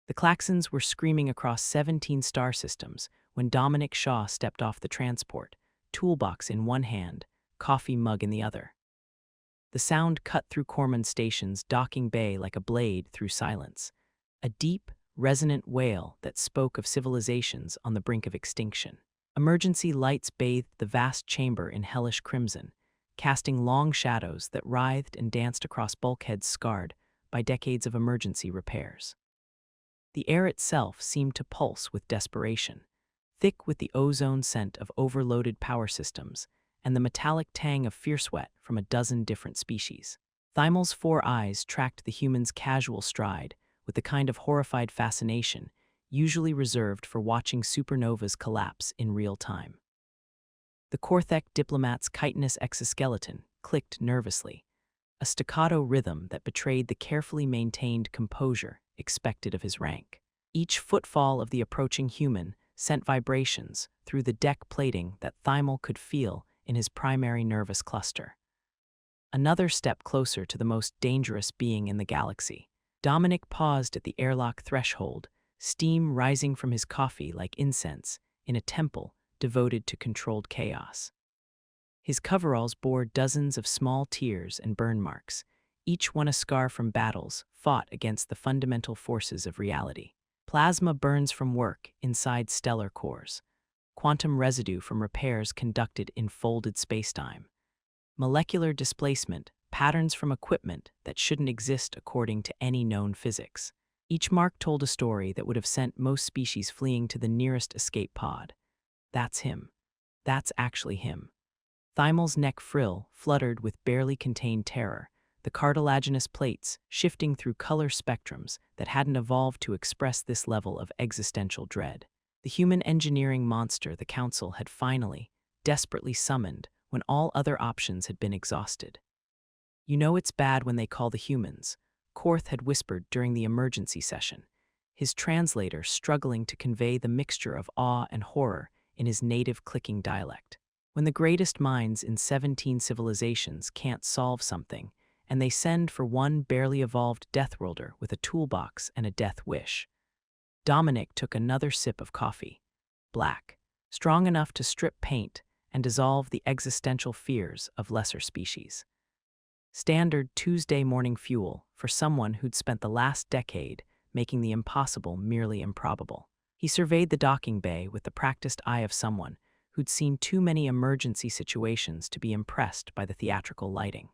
The klaxons were screaming across 17 star systems when Dominic Shaw stepped off the transport, toolbox in one hand, coffee mug in the other. The sound cut through Cormorant Station's docking bay like a blade through silence, a deep, resonant wail that spoke of civilizations on the brink of extinction. Emergency lights bathed the vast chamber in hellish crimson, casting long shadows that writhed and danced across bulkheads scarred by decades of emergency repairs. The air itself seemed to pulse with desperation, thick with the ozone scent of overloaded power systems and the metallic tang of fierce sweat from a dozen different species. Thymal's 4 eyes tracked the human's casual stride with the kind of horrified fascination usually reserved for watching supernovas collapse in real time. The Korthek diplomat's chitinous exoskeleton clicked nervously, a staccato rhythm that betrayed the carefully maintained composure expected of his rank. Each footfall of the approaching human sent vibrations through the deck plating that Thymal could feel in his primary nervous cluster. Another step closer to the most dangerous being in the galaxy. Dominic paused at the airlock threshold, steam rising from his coffee like incense in a temple devoted to controlled chaos. His coveralls bore dozens of small tears and burn marks, each one a scar from battles fought against the fundamental forces of reality. Plasma burns from work inside stellar cores, quantum residue from repairs conducted in folded spacetime, molecular displacement, patterns from equipment that shouldn't exist according to any known physics. Each mark told a story that would have sent most species fleeing to the nearest escape pod. That's him. That's actually him. Thymal's neck frill fluttered with barely contained terror, the cartilaginous plates shifting through color spectrums that hadn't evolved to express this level of existential dread. The human engineering monster the Council had finally, desperately summoned when all other options had been exhausted. "You know it's bad when they call the humans," Korth had whispered during the emergency session, his translator struggling to convey the mixture of awe and horror in his native clicking dialect. "When the greatest minds in 17 civilizations can't solve something, and they send for one barely evolved deathworlder with a toolbox and a death wish." Dominic took another sip of coffee, black, strong enough to strip paint and dissolve the existential fears of lesser species. Standard Tuesday morning fuel for someone who'd spent the last decade making the impossible merely improbable. He surveyed the docking bay with the practiced eye of someone who'd seen too many emergency situations to be impressed by the theatrical lighting.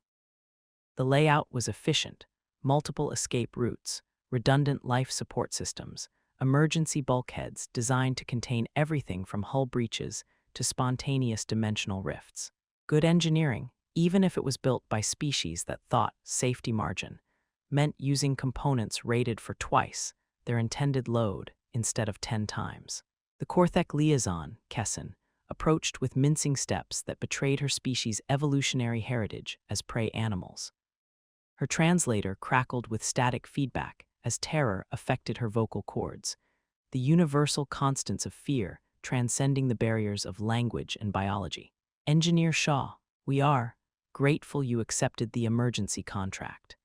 The layout was efficient: multiple escape routes, redundant life support systems, emergency bulkheads designed to contain everything from hull breaches to spontaneous dimensional rifts. Good engineering, even if it was built by species that thought safety margin meant using components rated for twice their intended load instead of 10 times. The Korthek liaison, Kessin, approached with mincing steps that betrayed her species' evolutionary heritage as prey animals. Her translator crackled with static feedback as terror affected her vocal cords, the universal constants of fear transcending the barriers of language and biology. "Engineer Shaw, we are grateful you accepted the emergency contract."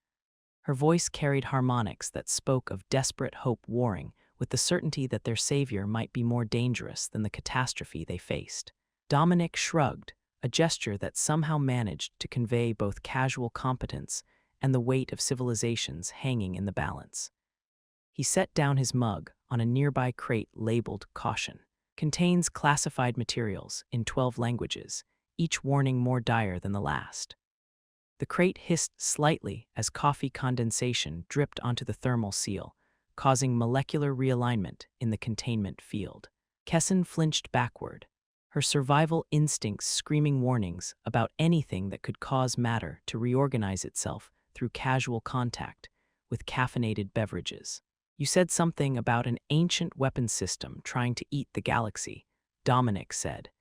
Her voice carried harmonics that spoke of desperate hope warring with the certainty that their savior might be more dangerous than the catastrophe they faced. Dominic shrugged, a gesture that somehow managed to convey both casual competence and the weight of civilizations hanging in the balance. He set down his mug on a nearby crate labeled "Caution." "Contains classified materials in 12 languages, each warning more dire than the last." The crate hissed slightly as coffee condensation dripped onto the thermal seal, causing molecular realignment in the containment field. Kessin flinched backward, her survival instincts screaming warnings about anything that could cause matter to reorganize itself through casual contact with caffeinated beverages. "You said something about an ancient weapons system trying to eat the galaxy," Dominic said,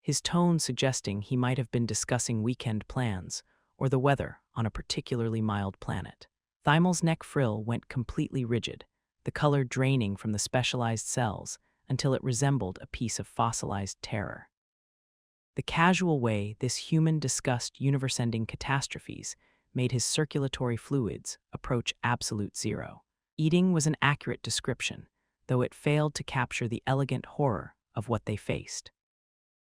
his tone suggesting he might have been discussing weekend plans or the weather on a particularly mild planet. Thymal's neck frill went completely rigid, the color draining from the specialized cells until it resembled a piece of fossilized terror. The casual way this human discussed universe-ending catastrophes made his circulatory fluids approach absolute zero. Eating was an accurate description, though it failed to capture the elegant horror of what they faced.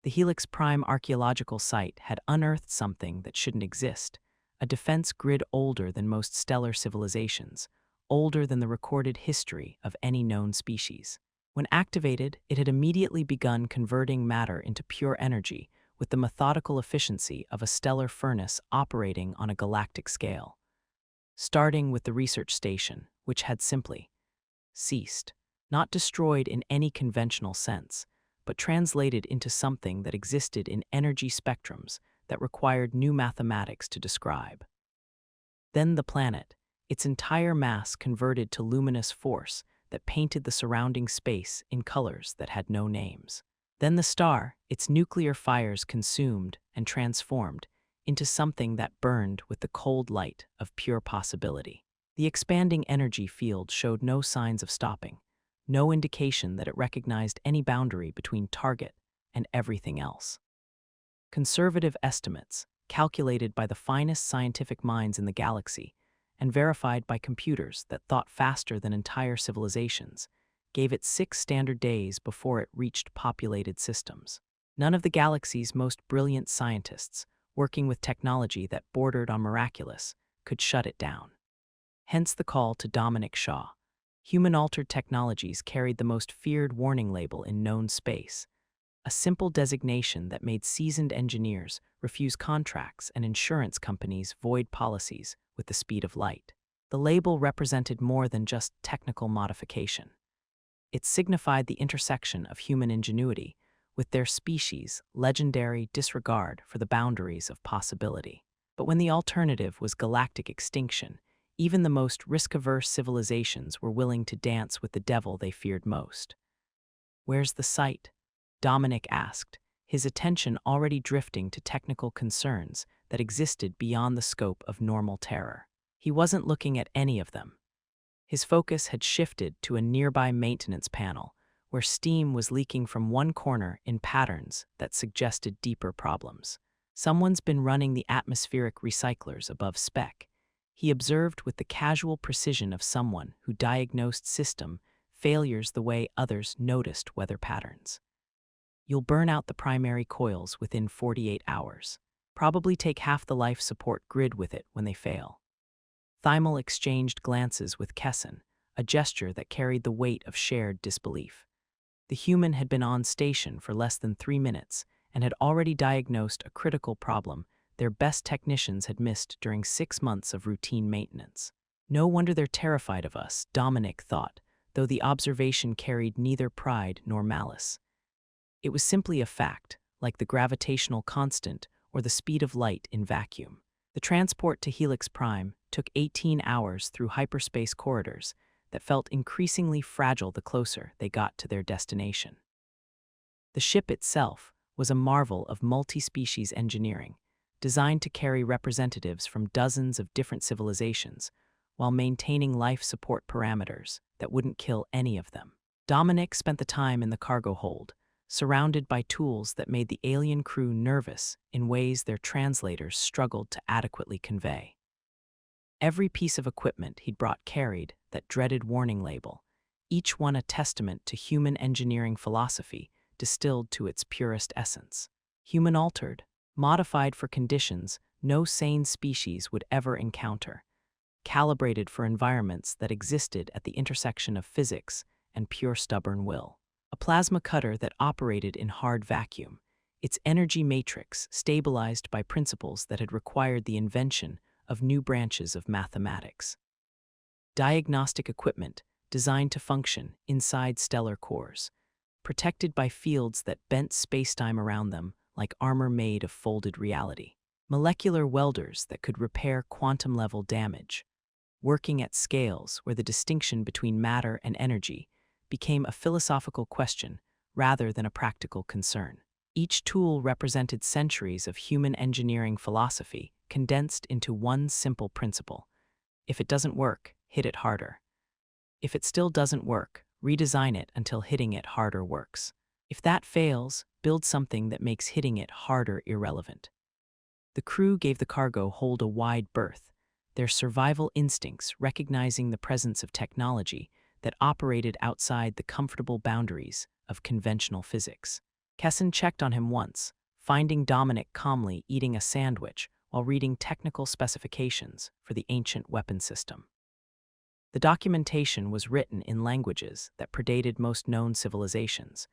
The Helix Prime archaeological site had unearthed something that shouldn't exist, a defense grid older than most stellar civilizations, older than the recorded history of any known species. When activated, it had immediately begun converting matter into pure energy with the methodical efficiency of a stellar furnace operating on a galactic scale. Starting with the research station, which had simply ceased, not destroyed in any conventional sense, but translated into something that existed in energy spectrums that required new mathematics to describe. Then the planet, its entire mass converted to luminous force that painted the surrounding space in colors that had no names. Then the star, its nuclear fires consumed and transformed into something that burned with the cold light of pure possibility. The expanding energy field showed no signs of stopping, no indication that it recognized any boundary between target and everything else. Conservative estimates, calculated by the finest scientific minds in the galaxy and verified by computers that thought faster than entire civilizations, gave it 6 standard days before it reached populated systems. None of the galaxy's most brilliant scientists, working with technology that bordered on miraculous, could shut it down. Hence the call to Dominic Shaw. Human-altered technologies carried the most feared warning label in known space, a simple designation that made seasoned engineers refuse contracts and insurance companies void policies with the speed of light. The label represented more than just technical modification. It signified the intersection of human ingenuity with their species' legendary disregard for the boundaries of possibility. But when the alternative was galactic extinction, even the most risk-averse civilizations were willing to dance with the devil they feared most. "Where's the site?" Dominic asked, his attention already drifting to technical concerns that existed beyond the scope of normal terror. He wasn't looking at any of them. His focus had shifted to a nearby maintenance panel, where steam was leaking from one corner in patterns that suggested deeper problems. "Someone's been running the atmospheric recyclers above spec," he observed with the casual precision of someone who diagnosed system failures the way others noticed weather patterns. "You'll burn out the primary coils within 48 hours. Probably take half the life support grid with it when they fail." Thymel exchanged glances with Kesson, a gesture that carried the weight of shared disbelief. The human had been on station for less than 3 minutes and had already diagnosed a critical problem their best technicians had missed during 6 months of routine maintenance. No wonder they're terrified of us, Dominic thought, though the observation carried neither pride nor malice. It was simply a fact, like the gravitational constant or the speed of light in vacuum. The transport to Helix Prime took 18 hours through hyperspace corridors that felt increasingly fragile the closer they got to their destination. The ship itself was a marvel of multi-species engineering, designed to carry representatives from dozens of different civilizations, while maintaining life support parameters that wouldn't kill any of them. Dominic spent the time in the cargo hold, surrounded by tools that made the alien crew nervous in ways their translators struggled to adequately convey. Every piece of equipment he'd brought carried that dreaded warning label, each one a testament to human engineering philosophy distilled to its purest essence. Human-altered, modified for conditions no sane species would ever encounter, calibrated for environments that existed at the intersection of physics and pure stubborn will. A plasma cutter that operated in hard vacuum, its energy matrix stabilized by principles that had required the invention of new branches of mathematics. Diagnostic equipment designed to function inside stellar cores, protected by fields that bent spacetime around them like armor made of folded reality. Molecular welders that could repair quantum-level damage, working at scales where the distinction between matter and energy became a philosophical question rather than a practical concern. Each tool represented centuries of human engineering philosophy condensed into one simple principle. If it doesn't work, hit it harder. If it still doesn't work, redesign it until hitting it harder works. If that fails, build something that makes hitting it harder irrelevant. The crew gave the cargo hold a wide berth, their survival instincts recognizing the presence of technology that operated outside the comfortable boundaries of conventional physics. Kessin checked on him once, finding Dominic calmly eating a sandwich while reading technical specifications for the ancient weapon system. The documentation was written in languages that predated most known civilizations,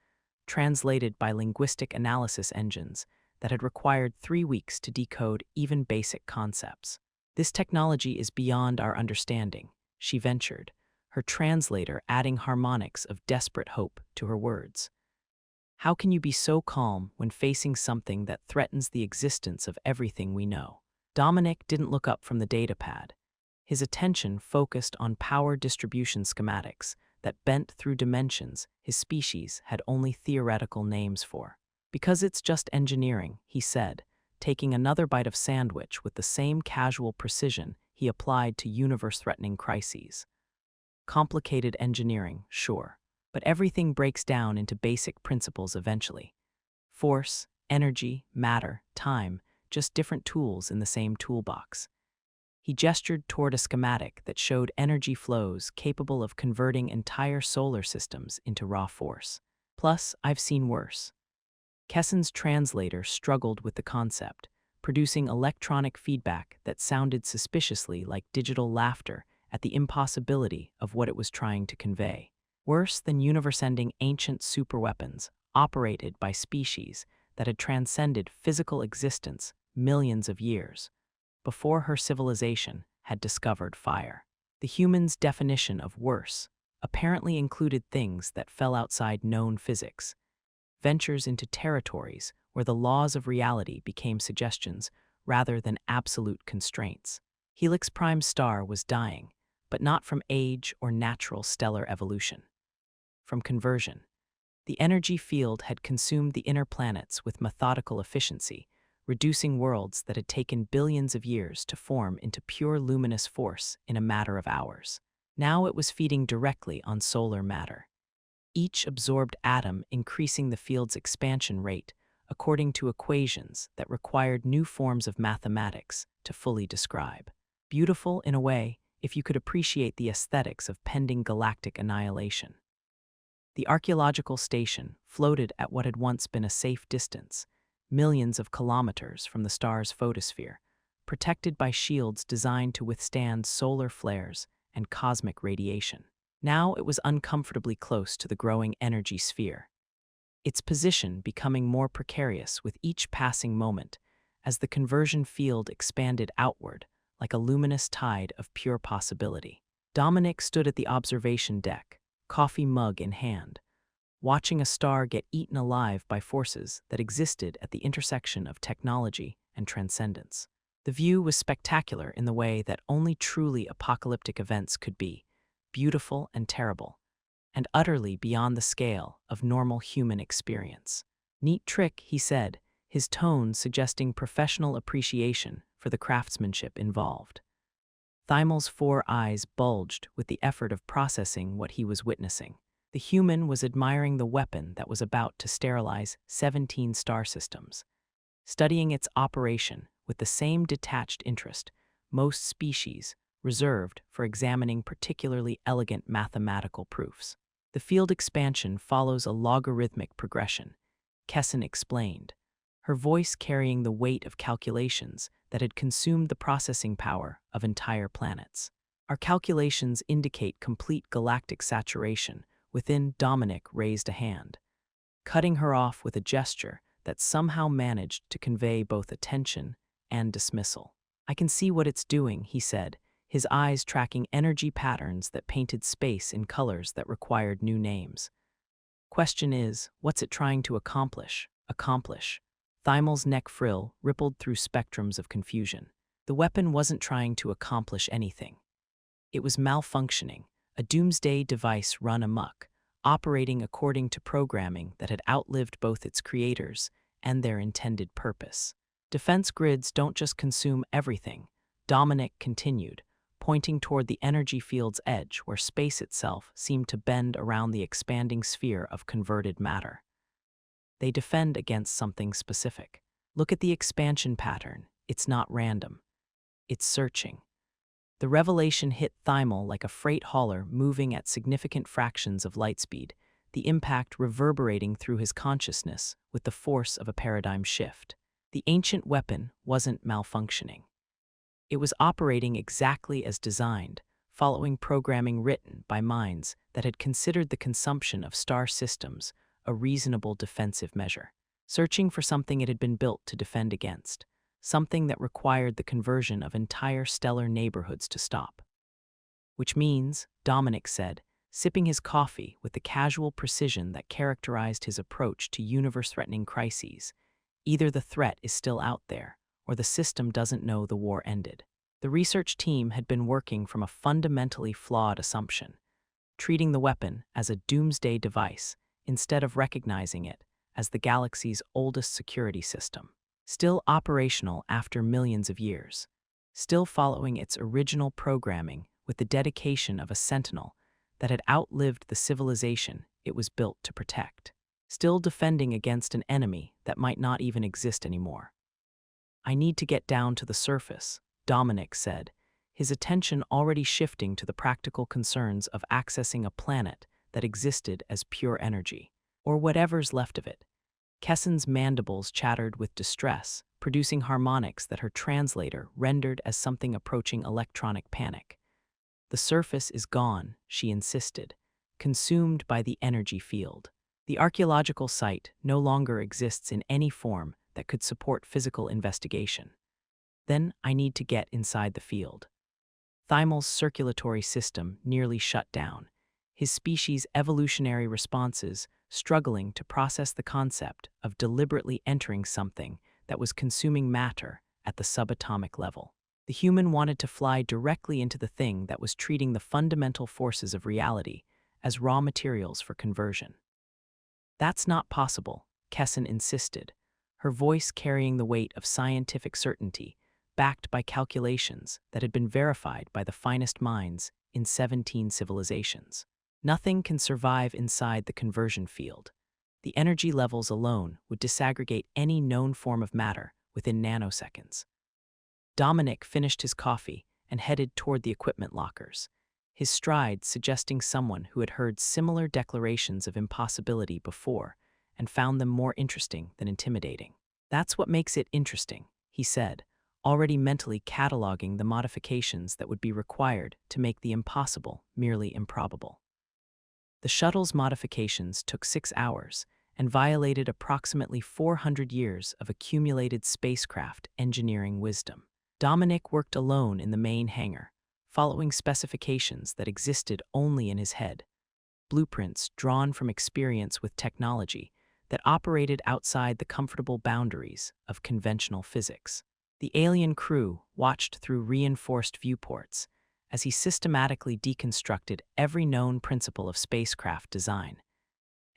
translated by linguistic analysis engines that had required 3 weeks to decode even basic concepts. This technology is beyond our understanding, she ventured, her translator adding harmonics of desperate hope to her words. How can you be so calm when facing something that threatens the existence of everything we know? Dominic didn't look up from the datapad. His attention focused on power distribution schematics that bent through dimensions his species had only theoretical names for. Because it's just engineering, he said, taking another bite of sandwich with the same casual precision he applied to universe-threatening crises. Complicated engineering, sure, but everything breaks down into basic principles eventually. Force, energy, matter, time, just different tools in the same toolbox. He gestured toward a schematic that showed energy flows capable of converting entire solar systems into raw force. Plus, I've seen worse. Kessin's translator struggled with the concept, producing electronic feedback that sounded suspiciously like digital laughter at the impossibility of what it was trying to convey. Worse than universe-ending ancient superweapons operated by species that had transcended physical existence millions of years before her civilization had discovered fire. The humans' definition of worse apparently included things that fell outside known physics, ventures into territories where the laws of reality became suggestions rather than absolute constraints. Helix Prime's star was dying, but not from age or natural stellar evolution. From conversion. The energy field had consumed the inner planets with methodical efficiency, reducing worlds that had taken billions of years to form into pure luminous force in a matter of hours. Now it was feeding directly on solar matter, each absorbed atom increasing the field's expansion rate according to equations that required new forms of mathematics to fully describe. Beautiful, in a way, if you could appreciate the aesthetics of pending galactic annihilation. The archaeological station floated at what had once been a safe distance, millions of kilometers from the star's photosphere, protected by shields designed to withstand solar flares and cosmic radiation. Now it was uncomfortably close to the growing energy sphere, its position becoming more precarious with each passing moment as the conversion field expanded outward like a luminous tide of pure possibility. Dominic stood at the observation deck, coffee mug in hand, watching a star get eaten alive by forces that existed at the intersection of technology and transcendence. The view was spectacular in the way that only truly apocalyptic events could be, beautiful and terrible, and utterly beyond the scale of normal human experience. Neat trick, he said, his tone suggesting professional appreciation for the craftsmanship involved. Thimel's 4 eyes bulged with the effort of processing what he was witnessing. The human was admiring the weapon that was about to sterilize 17 star systems, studying its operation with the same detached interest most species reserved for examining particularly elegant mathematical proofs. The field expansion follows a logarithmic progression, Kessin explained, her voice carrying the weight of calculations that had consumed the processing power of entire planets. Our calculations indicate complete galactic saturation. Within, Dominic raised a hand, cutting her off with a gesture that somehow managed to convey both attention and dismissal. I can see what it's doing, he said, his eyes tracking energy patterns that painted space in colors that required new names. Question is, what's it trying to accomplish? Thimel's neck frill rippled through spectrums of confusion. The weapon wasn't trying to accomplish anything. It was malfunctioning, a doomsday device run amok, operating according to programming that had outlived both its creators and their intended purpose. Defense grids don't just consume everything, Dominic continued, pointing toward the energy field's edge where space itself seemed to bend around the expanding sphere of converted matter. They defend against something specific. Look at the expansion pattern. It's not random. It's searching. The revelation hit Thymel like a freight hauler moving at significant fractions of light speed, the impact reverberating through his consciousness with the force of a paradigm shift. The ancient weapon wasn't malfunctioning. It was operating exactly as designed, following programming written by minds that had considered the consumption of star systems a reasonable defensive measure, searching for something it had been built to defend against, something that required the conversion of entire stellar neighborhoods to stop. Which means, Dominic said, sipping his coffee with the casual precision that characterized his approach to universe-threatening crises, either the threat is still out there, or the system doesn't know the war ended. The research team had been working from a fundamentally flawed assumption, treating the weapon as a doomsday device instead of recognizing it as the galaxy's oldest security system, still operational after millions of years, still following its original programming with the dedication of a sentinel that had outlived the civilization it was built to protect, still defending against an enemy that might not even exist anymore. "I need to get down to the surface," Dominic said, his attention already shifting to the practical concerns of accessing a planet that existed as pure energy, or whatever's left of it. Kessin's mandibles chattered with distress, producing harmonics that her translator rendered as something approaching electronic panic. "The surface is gone," she insisted, consumed by the energy field. "The archaeological site no longer exists in any form that could support physical investigation. Then I need to get inside the field." Thymel's circulatory system nearly shut down, his species' evolutionary responses struggling to process the concept of deliberately entering something that was consuming matter at the subatomic level. The human wanted to fly directly into the thing that was treating the fundamental forces of reality as raw materials for conversion. "That's not possible," Kessin insisted, her voice carrying the weight of scientific certainty, backed by calculations that had been verified by the finest minds in 17 civilizations. "Nothing can survive inside the conversion field. The energy levels alone would disaggregate any known form of matter within nanoseconds." Dominic finished his coffee and headed toward the equipment lockers, his stride suggesting someone who had heard similar declarations of impossibility before and found them more interesting than intimidating. "That's what makes it interesting," he said, already mentally cataloging the modifications that would be required to make the impossible merely improbable. The shuttle's modifications took 6 hours and violated approximately 400 years of accumulated spacecraft engineering wisdom. Dominic worked alone in the main hangar, following specifications that existed only in his head, blueprints drawn from experience with technology that operated outside the comfortable boundaries of conventional physics. The alien crew watched through reinforced viewports as he systematically deconstructed every known principle of spacecraft design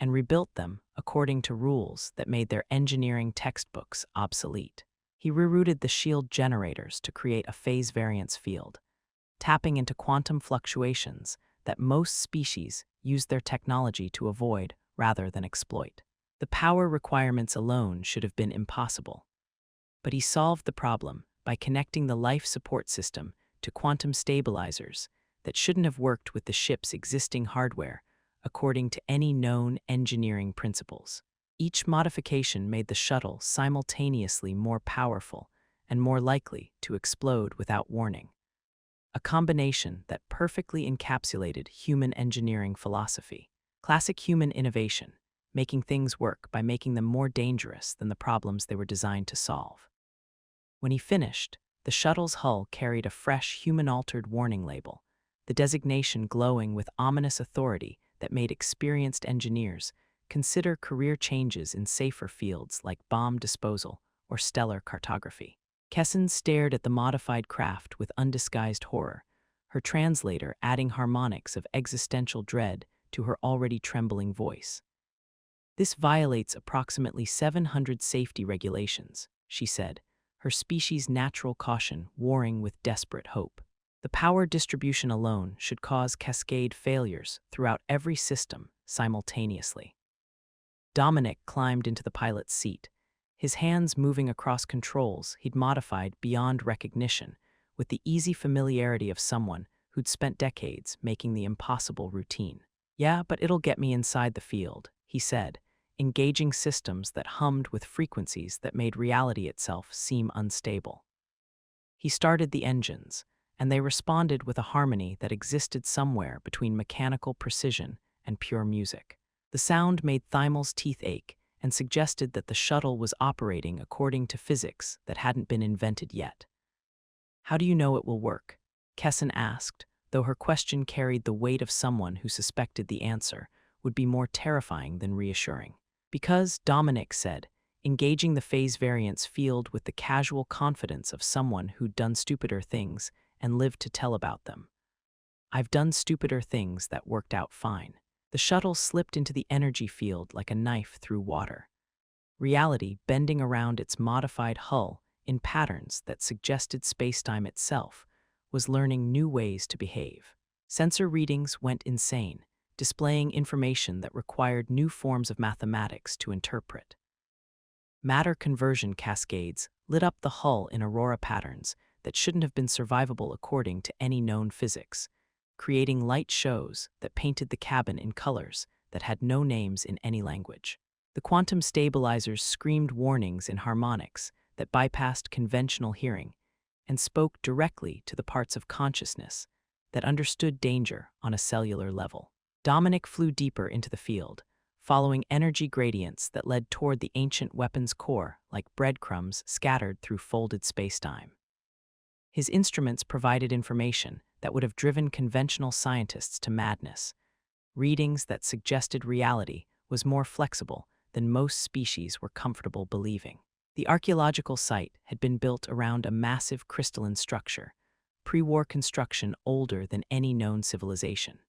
and rebuilt them according to rules that made their engineering textbooks obsolete. He rerouted the shield generators to create a phase variance field, tapping into quantum fluctuations that most species use their technology to avoid rather than exploit. The power requirements alone should have been impossible. But he solved the problem by connecting the life support system to quantum stabilizers that shouldn't have worked with the ship's existing hardware according to any known engineering principles. Each modification made the shuttle simultaneously more powerful and more likely to explode without warning. A combination that perfectly encapsulated human engineering philosophy. Classic human innovation, making things work by making them more dangerous than the problems they were designed to solve. When he finished, the shuttle's hull carried a fresh human-altered warning label, the designation glowing with ominous authority that made experienced engineers consider career changes in safer fields like bomb disposal or stellar cartography. Kessin stared at the modified craft with undisguised horror, her translator adding harmonics of existential dread to her already trembling voice. "This violates approximately 700 safety regulations," she said, her species' natural caution warring with desperate hope. "The power distribution alone should cause cascade failures throughout every system simultaneously." Dominic climbed into the pilot's seat, his hands moving across controls he'd modified beyond recognition, with the easy familiarity of someone who'd spent decades making the impossible routine. "Yeah, but it'll get me inside the field," he said, engaging systems that hummed with frequencies that made reality itself seem unstable. He started the engines, and they responded with a harmony that existed somewhere between mechanical precision and pure music. The sound made Thimel's teeth ache and suggested that the shuttle was operating according to physics that hadn't been invented yet. "How do you know it will work?" Kessin asked, though her question carried the weight of someone who suspected the answer would be more terrifying than reassuring. "Because," Dominic said, engaging the phase variance field with the casual confidence of someone who'd done stupider things and lived to tell about them. "I've done stupider things that worked out fine." The shuttle slipped into the energy field like a knife through water. Reality bending around its modified hull in patterns that suggested spacetime itself was learning new ways to behave. Sensor readings went insane, displaying information that required new forms of mathematics to interpret. Matter conversion cascades lit up the hull in aurora patterns that shouldn't have been survivable according to any known physics, creating light shows that painted the cabin in colors that had no names in any language. The quantum stabilizers screamed warnings in harmonics that bypassed conventional hearing and spoke directly to the parts of consciousness that understood danger on a cellular level. Dominic flew deeper into the field, following energy gradients that led toward the ancient weapon's core like breadcrumbs scattered through folded spacetime. His instruments provided information that would have driven conventional scientists to madness. Readings that suggested reality was more flexible than most species were comfortable believing. The archaeological site had been built around a massive crystalline structure, pre-war construction older than any known civilization.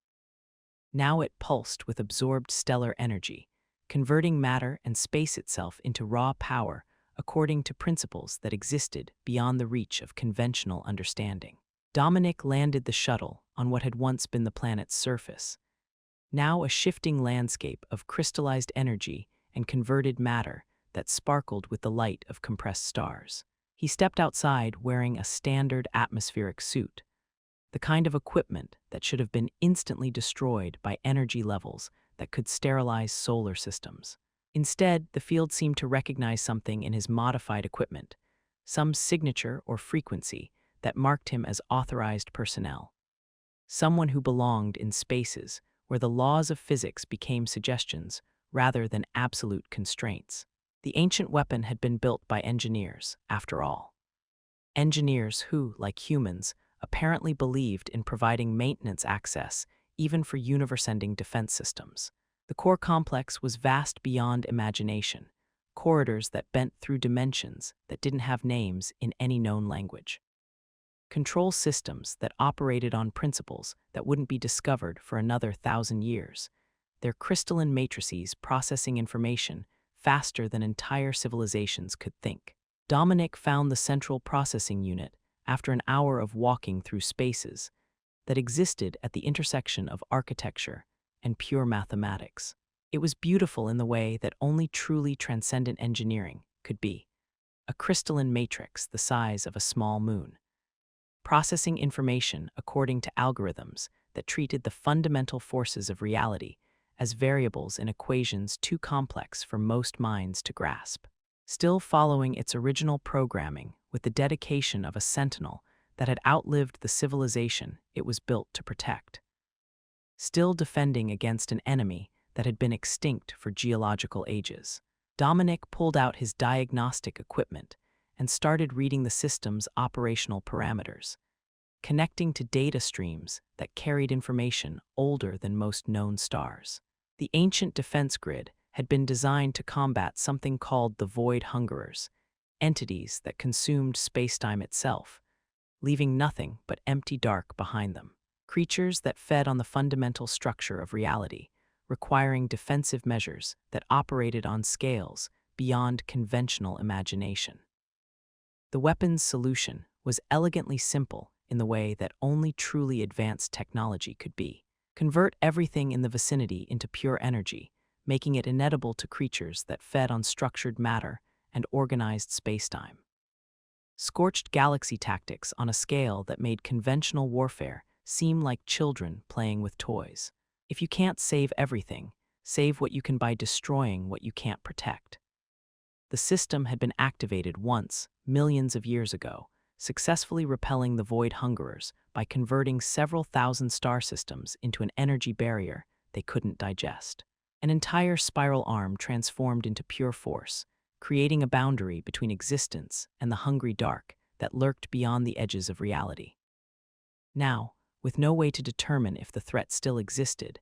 Now it pulsed with absorbed stellar energy, converting matter and space itself into raw power according to principles that existed beyond the reach of conventional understanding. Dominic landed the shuttle on what had once been the planet's surface, now a shifting landscape of crystallized energy and converted matter that sparkled with the light of compressed stars. He stepped outside wearing a standard atmospheric suit, the kind of equipment that should have been instantly destroyed by energy levels that could sterilize solar systems. Instead, the field seemed to recognize something in his modified equipment, some signature or frequency that marked him as authorized personnel. Someone who belonged in spaces where the laws of physics became suggestions rather than absolute constraints. The ancient weapon had been built by engineers, after all. Engineers who, like humans, apparently believed in providing maintenance access even for universe-ending defense systems. The core complex was vast beyond imagination, corridors that bent through dimensions that didn't have names in any known language. Control systems that operated on principles that wouldn't be discovered for another 1,000 years, their crystalline matrices processing information faster than entire civilizations could think. Dominic found the central processing unit after an hour of walking through spaces that existed at the intersection of architecture and pure mathematics. It was beautiful in the way that only truly transcendent engineering could be, a crystalline matrix the size of a small moon, processing information according to algorithms that treated the fundamental forces of reality as variables in equations too complex for most minds to grasp, still following its original programming with the dedication of a sentinel that had outlived the civilization it was built to protect, still defending against an enemy that had been extinct for geological ages. Dominic pulled out his diagnostic equipment and started reading the system's operational parameters, connecting to data streams that carried information older than most known stars. The ancient defense grid had been designed to combat something called the void hungerers, entities that consumed spacetime itself, leaving nothing but empty dark behind them. Creatures that fed on the fundamental structure of reality, requiring defensive measures that operated on scales beyond conventional imagination. The weapon's solution was elegantly simple in the way that only truly advanced technology could be. Convert everything in the vicinity into pure energy, making it inedible to creatures that fed on structured matter and organized spacetime. Scorched galaxy tactics on a scale that made conventional warfare seem like children playing with toys. If you can't save everything, save what you can by destroying what you can't protect. The system had been activated once, millions of years ago, successfully repelling the void hungerers by converting several thousand star systems into an energy barrier they couldn't digest. An entire spiral arm transformed into pure force, creating a boundary between existence and the hungry dark that lurked beyond the edges of reality. Now, with no way to determine if the threat still existed,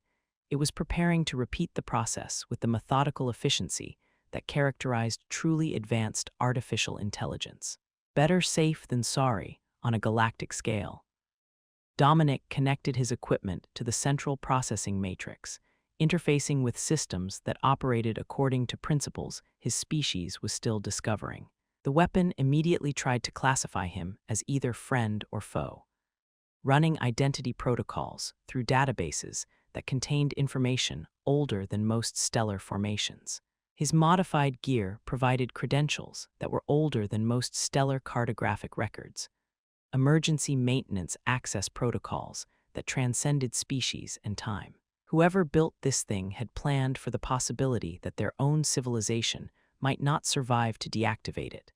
it was preparing to repeat the process with the methodical efficiency that characterized truly advanced artificial intelligence. Better safe than sorry on a galactic scale. Dominic connected his equipment to the central processing matrix, interfacing with systems that operated according to principles his species was still discovering. The weapon immediately tried to classify him as either friend or foe, running identity protocols through databases that contained information older than most stellar formations. His modified gear provided credentials that were older than most stellar cartographic records, emergency maintenance access protocols that transcended species and time. Whoever built this thing had planned for the possibility that their own civilization might not survive to deactivate it,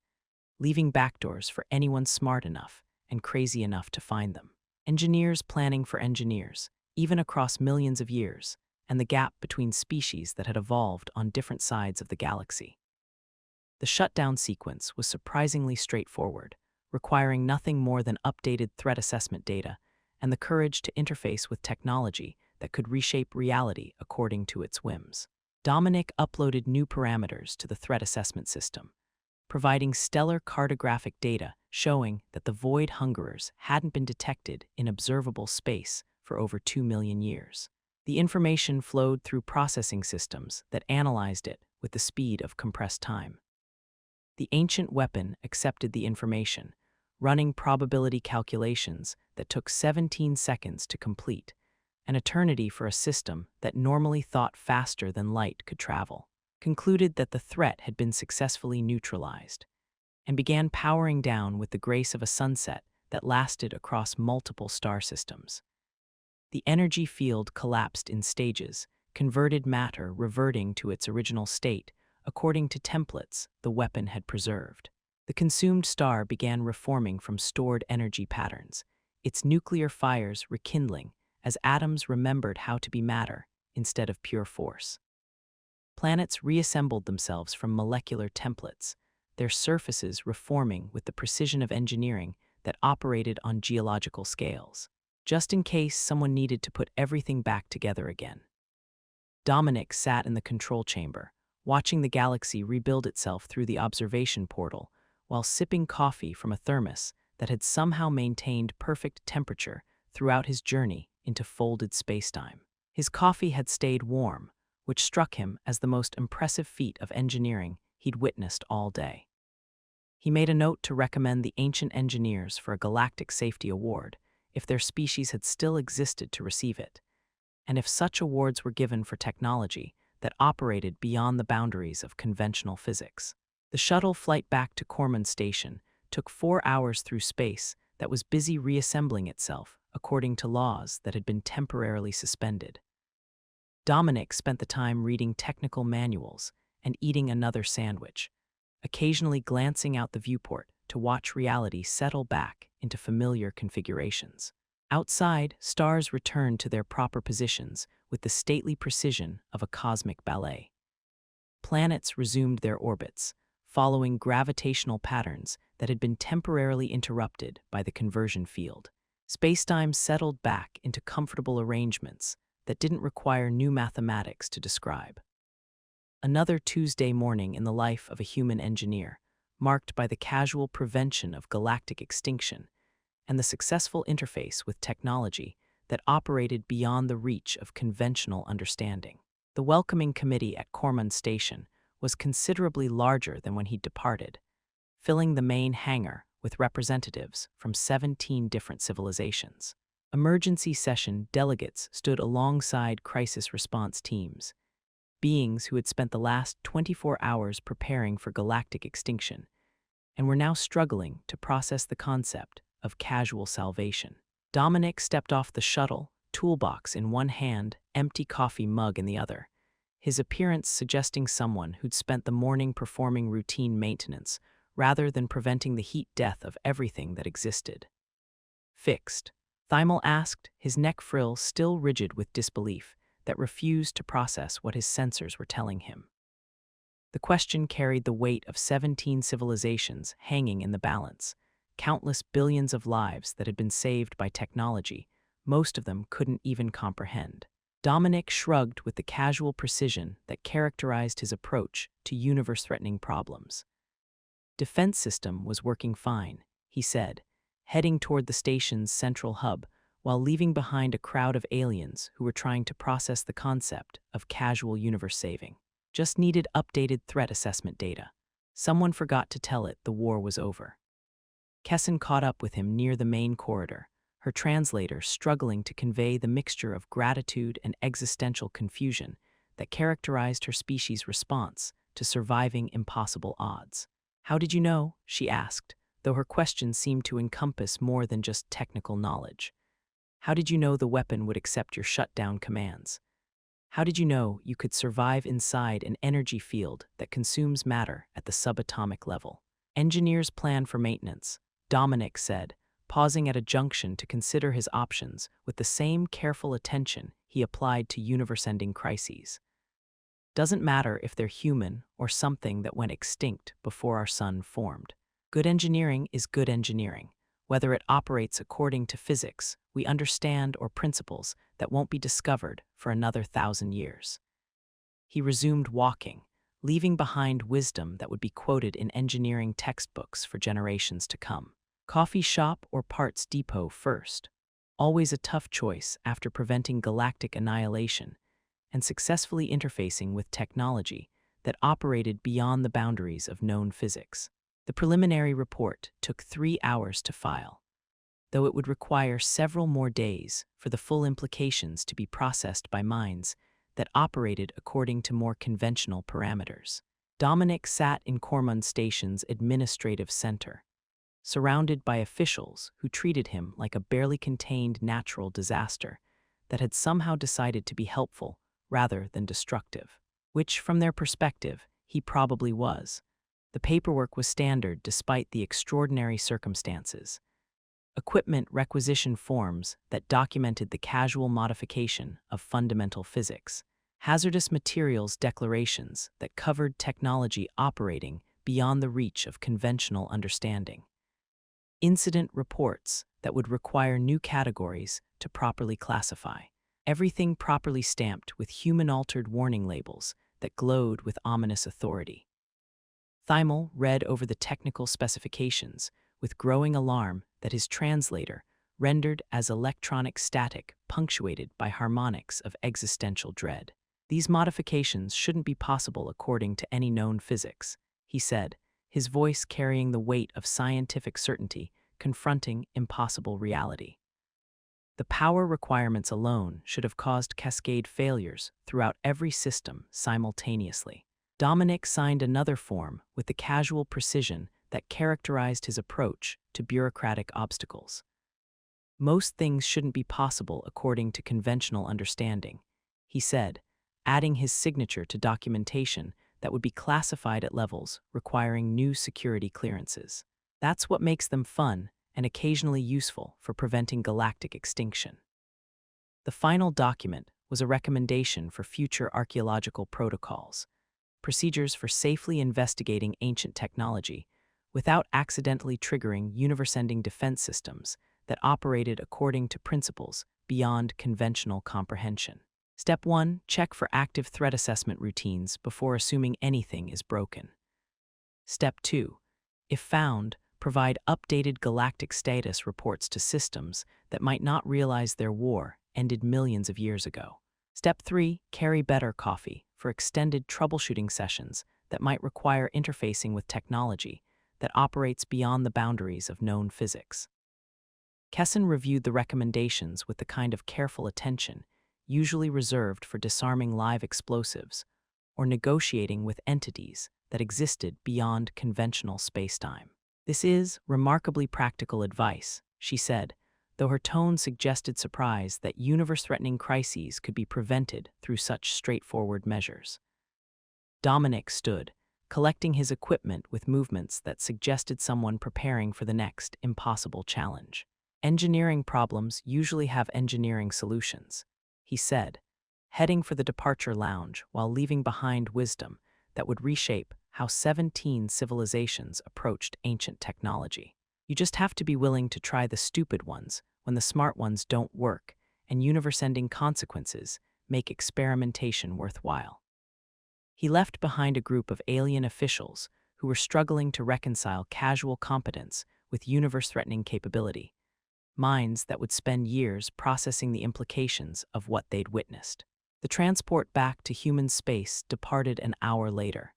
leaving backdoors for anyone smart enough and crazy enough to find them. Engineers planning for engineers, even across millions of years, and the gap between species that had evolved on different sides of the galaxy. The shutdown sequence was surprisingly straightforward, requiring nothing more than updated threat assessment data and the courage to interface with technology that could reshape reality according to its whims. Dominic uploaded new parameters to the threat assessment system, providing stellar cartographic data showing that the void hungerers hadn't been detected in observable space for over 2 million years. The information flowed through processing systems that analyzed it with the speed of compressed time. The ancient weapon accepted the information, running probability calculations that took 17 seconds to complete, an eternity for a system that normally thought faster than light could travel, concluded that the threat had been successfully neutralized, and began powering down with the grace of a sunset that lasted across multiple star systems. The energy field collapsed in stages, converted matter reverting to its original state according to templates the weapon had preserved. The consumed star began reforming from stored energy patterns, its nuclear fires rekindling as atoms remembered how to be matter instead of pure force. Planets reassembled themselves from molecular templates, their surfaces reforming with the precision of engineering that operated on geological scales, just in case someone needed to put everything back together again. Dominic sat in the control chamber, watching the galaxy rebuild itself through the observation portal while sipping coffee from a thermos that had somehow maintained perfect temperature throughout his journey into folded spacetime. His coffee had stayed warm, which struck him as the most impressive feat of engineering he'd witnessed all day. He made a note to recommend the ancient engineers for a galactic safety award if their species had still existed to receive it, and if such awards were given for technology that operated beyond the boundaries of conventional physics. The shuttle flight back to Corman Station took 4 hours through space that was busy reassembling itself according to laws that had been temporarily suspended. Dominic spent the time reading technical manuals and eating another sandwich, occasionally glancing out the viewport to watch reality settle back into familiar configurations. Outside, stars returned to their proper positions with the stately precision of a cosmic ballet. Planets resumed their orbits, following gravitational patterns that had been temporarily interrupted by the conversion field. Spacetime settled back into comfortable arrangements that didn't require new mathematics to describe. Another Tuesday morning in the life of a human engineer, marked by the casual prevention of galactic extinction and the successful interface with technology that operated beyond the reach of conventional understanding. The welcoming committee at Corman Station was considerably larger than when he'd departed, filling the main hangar with representatives from 17 different civilizations. Emergency session delegates stood alongside crisis response teams, beings who had spent the last 24 hours preparing for galactic extinction and were now struggling to process the concept of casual salvation. Dominic stepped off the shuttle, toolbox in one hand, empty coffee mug in the other, his appearance suggesting someone who'd spent the morning performing routine maintenance rather than preventing the heat death of everything that existed. Fixed, Thymel asked, his neck frill still rigid with disbelief that refused to process what his sensors were telling him. The question carried the weight of 17 civilizations hanging in the balance, countless billions of lives that had been saved by technology most of them couldn't even comprehend. Dominic shrugged with the casual precision that characterized his approach to universe-threatening problems. Defense system was working fine, he said, heading toward the station's central hub while leaving behind a crowd of aliens who were trying to process the concept of casual universe saving. Just needed updated threat assessment data. Someone forgot to tell it the war was over. Kessin caught up with him near the main corridor, her translator struggling to convey the mixture of gratitude and existential confusion that characterized her species' response to surviving impossible odds. "How did you know?" she asked, though her question seemed to encompass more than just technical knowledge. "How did you know the weapon would accept your shutdown commands? How did you know you could survive inside an energy field that consumes matter at the subatomic level?" "Engineers plan for maintenance," Dominic said, pausing at a junction to consider his options with the same careful attention he applied to universe-ending crises. "Doesn't matter if they're human or something that went extinct before our sun formed. Good engineering is good engineering, whether it operates according to physics we understand or principles that won't be discovered for another 1,000 years." He resumed walking, leaving behind wisdom that would be quoted in engineering textbooks for generations to come. Coffee shop or parts depot first? Always a tough choice after preventing galactic annihilation and successfully interfacing with technology that operated beyond the boundaries of known physics. The preliminary report took 3 hours to file, though it would require several more days for the full implications to be processed by minds that operated according to more conventional parameters. Dominic sat in Cormund Station's administrative center, surrounded by officials who treated him like a barely contained natural disaster that had somehow decided to be helpful rather than destructive, which, from their perspective, he probably was. The paperwork was standard despite the extraordinary circumstances. Equipment requisition forms that documented the casual modification of fundamental physics, hazardous materials declarations that covered technology operating beyond the reach of conventional understanding, incident reports that would require new categories to properly classify, everything properly stamped with human-altered warning labels that glowed with ominous authority. Thymel read over the technical specifications with growing alarm that his translator rendered as electronic static punctuated by harmonics of existential dread. "These modifications shouldn't be possible according to any known physics," he said, his voice carrying the weight of scientific certainty confronting impossible reality. The power requirements alone should have caused cascade failures throughout every system simultaneously. Dominic signed another form with the casual precision that characterized his approach to bureaucratic obstacles. "Most things shouldn't be possible according to conventional understanding," he said, adding his signature to documentation that would be classified at levels requiring new security clearances. "That's what makes them fun and occasionally useful for preventing galactic extinction." The final document was a recommendation for future archaeological protocols, procedures for safely investigating ancient technology without accidentally triggering universe-ending defense systems that operated according to principles beyond conventional comprehension. Step 1. Check for active threat assessment routines before assuming anything is broken. Step 2. If found, provide updated galactic status reports to systems that might not realize their war ended millions of years ago. Step 3. Carry better coffee for extended troubleshooting sessions that might require interfacing with technology that operates beyond the boundaries of known physics. Kessin reviewed the recommendations with the kind of careful attention usually reserved for disarming live explosives or negotiating with entities that existed beyond conventional spacetime. "This is remarkably practical advice," she said, though her tone suggested surprise that universe-threatening crises could be prevented through such straightforward measures. Dominic stood, collecting his equipment with movements that suggested someone preparing for the next impossible challenge. "Engineering problems usually have engineering solutions," he said, heading for the departure lounge while leaving behind wisdom that would reshape how 17 civilizations approached ancient technology. "You just have to be willing to try the stupid ones when the smart ones don't work, and universe-ending consequences make experimentation worthwhile." He left behind a group of alien officials who were struggling to reconcile casual competence with universe-threatening capability, minds that would spend years processing the implications of what they'd witnessed. The transport back to human space departed an hour later,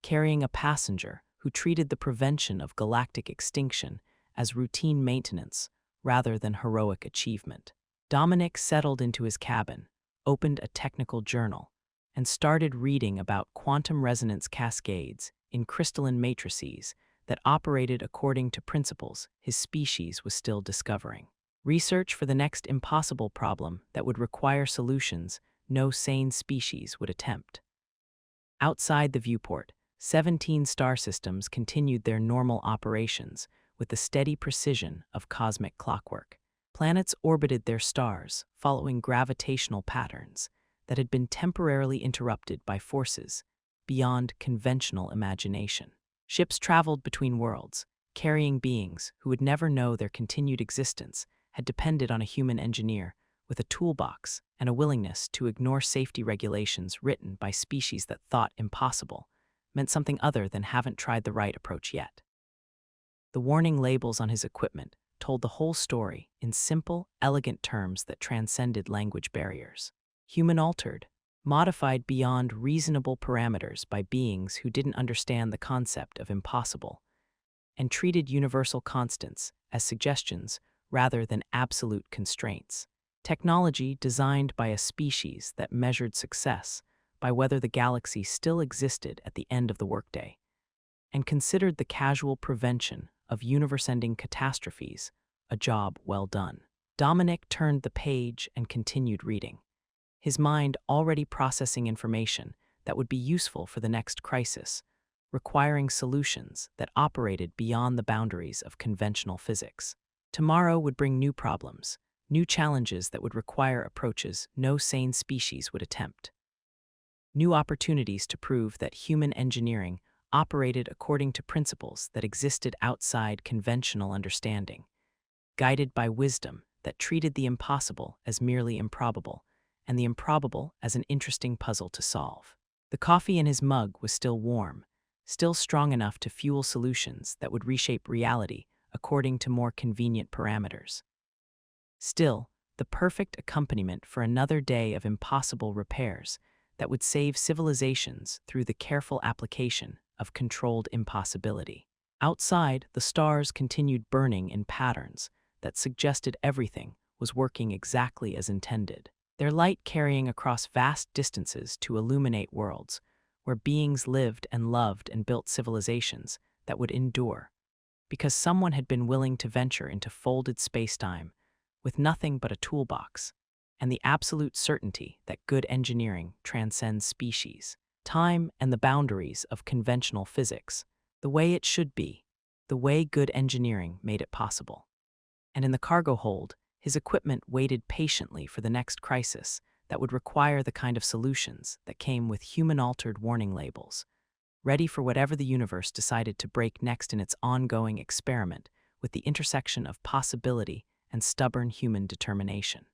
carrying a passenger who treated the prevention of galactic extinction as routine maintenance rather than heroic achievement. Dominic settled into his cabin, opened a technical journal, and started reading about quantum resonance cascades in crystalline matrices that operated according to principles his species was still discovering. Research for the next impossible problem that would require solutions no sane species would attempt. Outside the viewport, 17 star systems continued their normal operations with the steady precision of cosmic clockwork. Planets orbited their stars, following gravitational patterns that had been temporarily interrupted by forces beyond conventional imagination. Ships traveled between worlds, carrying beings who would never know their continued existence had depended on a human engineer with a toolbox and a willingness to ignore safety regulations written by species that thought impossible meant something other than haven't tried the right approach yet. The warning labels on his equipment told the whole story in simple, elegant terms that transcended language barriers. Human-altered, modified beyond reasonable parameters by beings who didn't understand the concept of impossible, and treated universal constants as suggestions rather than absolute constraints. Technology designed by a species that measured success by whether the galaxy still existed at the end of the workday, and considered the casual prevention of universe-ending catastrophes a job well done. Dominic turned the page and continued reading, his mind already processing information that would be useful for the next crisis, requiring solutions that operated beyond the boundaries of conventional physics. Tomorrow would bring new problems, new challenges that would require approaches no sane species would attempt. New opportunities to prove that human engineering operated according to principles that existed outside conventional understanding, guided by wisdom that treated the impossible as merely improbable, and the improbable as an interesting puzzle to solve. The coffee in his mug was still warm, still strong enough to fuel solutions that would reshape reality according to more convenient parameters. Still, the perfect accompaniment for another day of impossible repairs that would save civilizations through the careful application of controlled impossibility. Outside, the stars continued burning in patterns that suggested everything was working exactly as intended, their light carrying across vast distances to illuminate worlds where beings lived and loved and built civilizations that would endure, because someone had been willing to venture into folded spacetime with nothing but a toolbox and the absolute certainty that good engineering transcends species, time, and the boundaries of conventional physics, the way it should be, the way good engineering made it possible. And in the cargo hold, his equipment waited patiently for the next crisis that would require the kind of solutions that came with human-altered warning labels, ready for whatever the universe decided to break next in its ongoing experiment with the intersection of possibility and stubborn human determination.